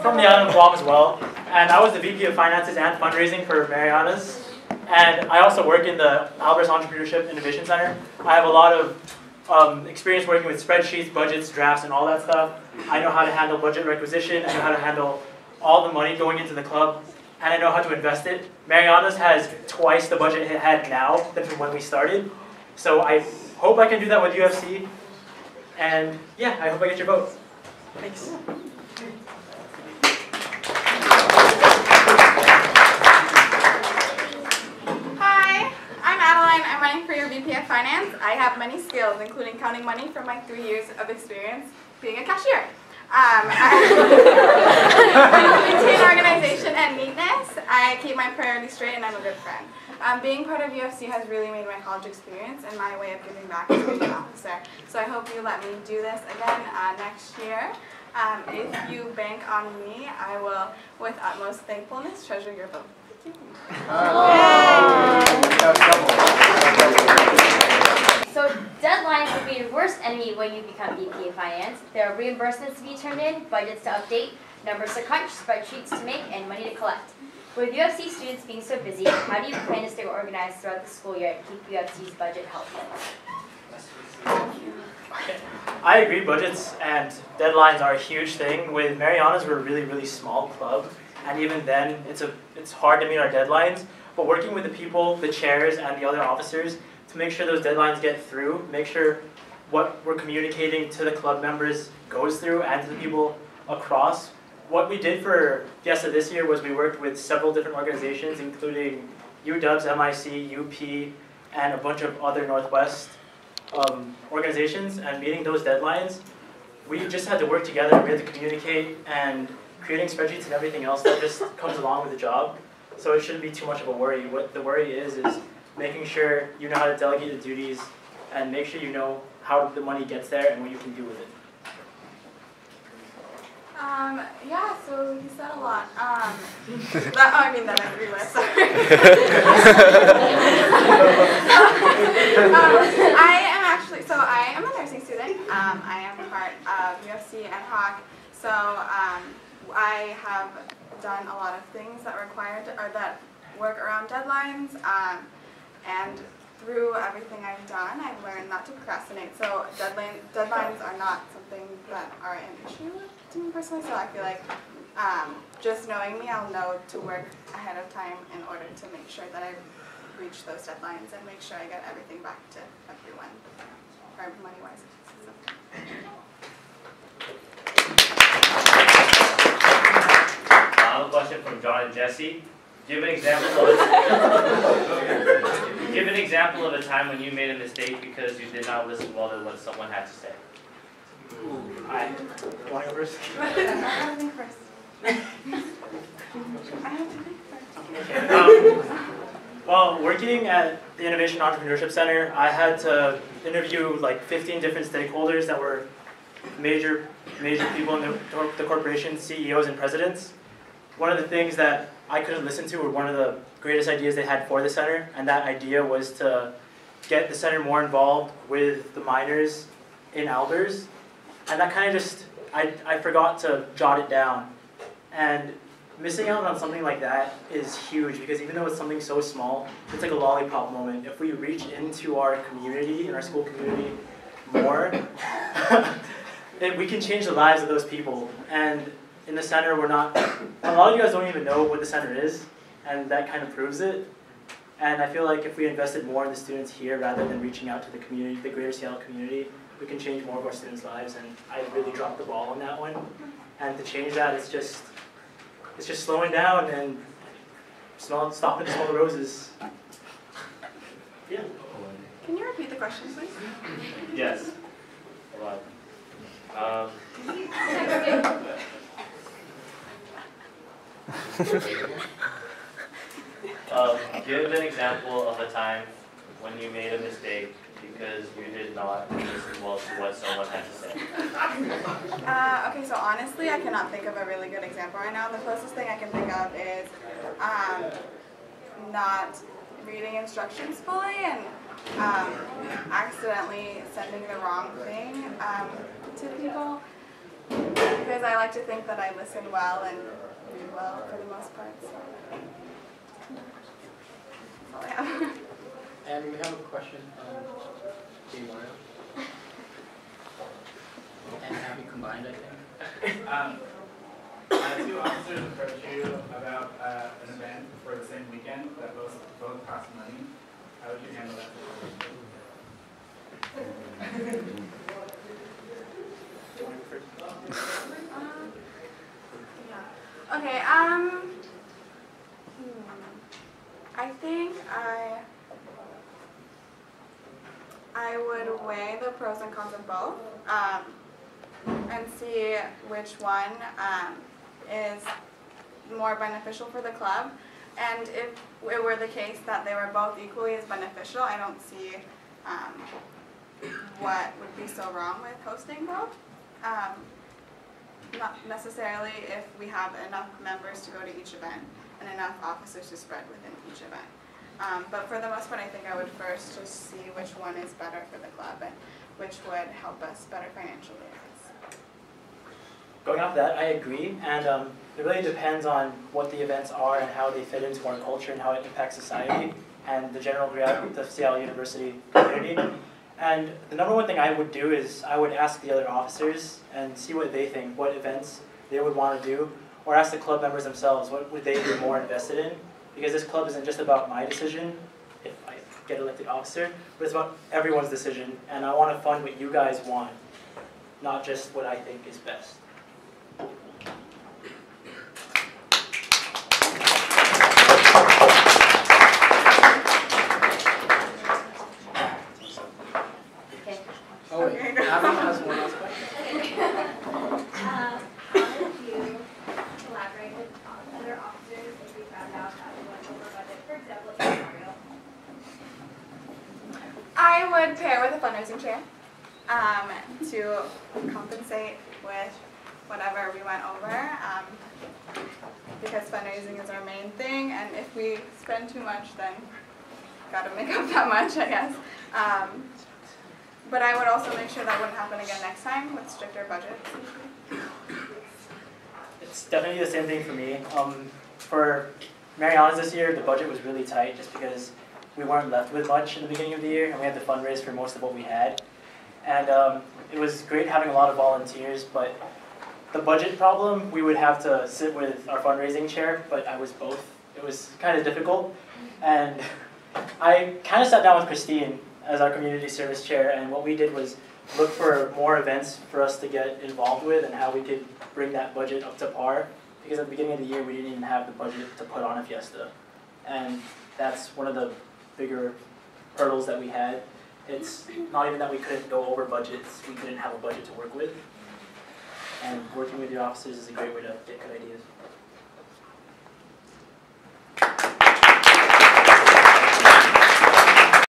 from the island of Guam as well, and I was the VP of Finances and Fundraising for Mariana's. And I also work in the Albert's Entrepreneurship Innovation Center. I have a lot of experience working with spreadsheets, budgets, drafts, and all that stuff. I know how to handle budget requisition. I know how to handle all the money going into the club, and I know how to invest it. Mariana's has twice the budget it had now than from when we started. So I hope I can do that with UFC. And yeah, I hope I get your vote. Thanks. Hi, I'm Adeline. I'm running for your VP of Finance. I have many skills, including counting money from my 3 years of experience being a cashier. I maintain organization and neatness. I keep my priorities straight, and I'm a good friend. Being part of UFC has really made my college experience and my way of giving back as being an officer. So I hope you let me do this again next year. If you bank on me, I will, with utmost thankfulness, treasure your vote. Thank you. So deadlines will be your worst enemy when you become VP of Finance. There are reimbursements to be turned in, budgets to update, numbers to crunch, spreadsheets to make, and money to collect. With UFC students being so busy, how do you plan to stay organized throughout the school year and keep UFC's budget healthy? I agree, budgets and deadlines are a huge thing. With Mariana's, we're a really, really small club, and even then, it's hard to meet our deadlines. But working with the people, the chairs, and the other officers to make sure those deadlines get through, make sure what we're communicating to the club members goes through and to the people across. What we did for Fiesta this year was we worked with several different organizations, including UW's, MIC, UP, and a bunch of other Northwest organizations, and meeting those deadlines, we just had to work together. We had to communicate, and creating spreadsheets and everything else that just comes along with the job. So it shouldn't be too much of a worry. What the worry is making sure you know how to delegate the duties and make sure you know how the money gets there and what you can do with it. Yeah, so you said a lot. That I agree with, sorry. I am a nursing student. I am part of UFC and HOC, so I have done a lot of things that that work around deadlines, and through everything I've done, I've learned not to procrastinate. So deadlines are not something that are an issue to me personally. So I feel like just knowing me, I'll know to work ahead of time in order to make sure that I reach those deadlines and make sure I get everything back to everyone, or money-wise. So. I have a question from John and Jesse. Give an example of a time when you made a mistake because you did not listen well to what someone had to say. Hi. You want to go first? I have to think first. Well, working at the Innovation Entrepreneurship Center, I had to interview like 15 different stakeholders that were major people in the corporation, CEOs and presidents. One of the things that I couldn't listen to were one of the greatest ideas they had for the center, and that idea was to get the center more involved with the miners in Albers. And that kind of just, I forgot to jot it down. And missing out on something like that is huge, because even though it's something so small, it's like a lollipop moment. If we reach into our community, in our school community, more, we can change the lives of those people. And in the center, a lot of you guys don't even know what the center is, and that kind of proves it. And I feel like if we invested more in the students here rather than reaching out to the community, the greater Seattle community, we can change more of our students' lives, and I really dropped the ball on that one. And to change that, it's just slowing down and stopping to smell the roses. Yeah. Can you repeat the question, please? Yes. Hold on. Give an example of a time when you made a mistake because you did not listen well to what someone had to say. Okay, so honestly, I cannot think of a really good example right now. The closest thing I can think of is not reading instructions fully and accidentally sending the wrong thing to people. because I like to think that I listen well and read well for the most part. So that's all I have. And we have a question from Guina. And Abby combined, I think. Two officers approached you about an event for the same weekend that both cost money. How would you handle that situation? Okay, I think I would weigh the pros and cons of both, and see which one is more beneficial for the club. And if it were the case that they were both equally as beneficial, I don't see what would be so wrong with hosting both. Not necessarily if we have enough members to go to each event and enough officers to spread within each event. But for the most part, I think I would first just see which one is better for the club and which would help us better financially. Going off that, I agree, and it really depends on what the events are and how they fit into our culture and how it impacts society and the general reality of the Seattle University community. And the number one thing I would do is I would ask the other officers and see what they think, what events they would want to do, or ask the club members themselves, what would they be more invested in? Because this club isn't just about my decision, if I get elected officer, but it's about everyone's decision, and I want to fund what you guys want, not just what I think is best. Oh wait, Abby has one last question. How did you collaborate with other officers if you found out that you went over budget, for example, in Ontario? I would pair with a fundraising chair to compensate with whatever we went over, because fundraising is our main thing, and if we spend too much, then gotta make up that much, I guess. But I would also make sure that wouldn't happen again next time with stricter budgets. It's definitely the same thing for me. For Mariana's this year, the budget was really tight just because we weren't left with much in the beginning of the year, and we had to fundraise for most of what we had. And it was great having a lot of volunteers, but the budget problem, we would have to sit with our fundraising chair, but I was both. It was kind of difficult. And I kind of sat down with Christine as our community service chair, and what we did was look for more events for us to get involved with and how we could bring that budget up to par. Because at the beginning of the year, we didn't even have the budget to put on a fiesta. And that's one of the bigger hurdles that we had. It's not even that we couldn't go over budgets, we couldn't have a budget to work with. And working with your officers is a great way to get good ideas.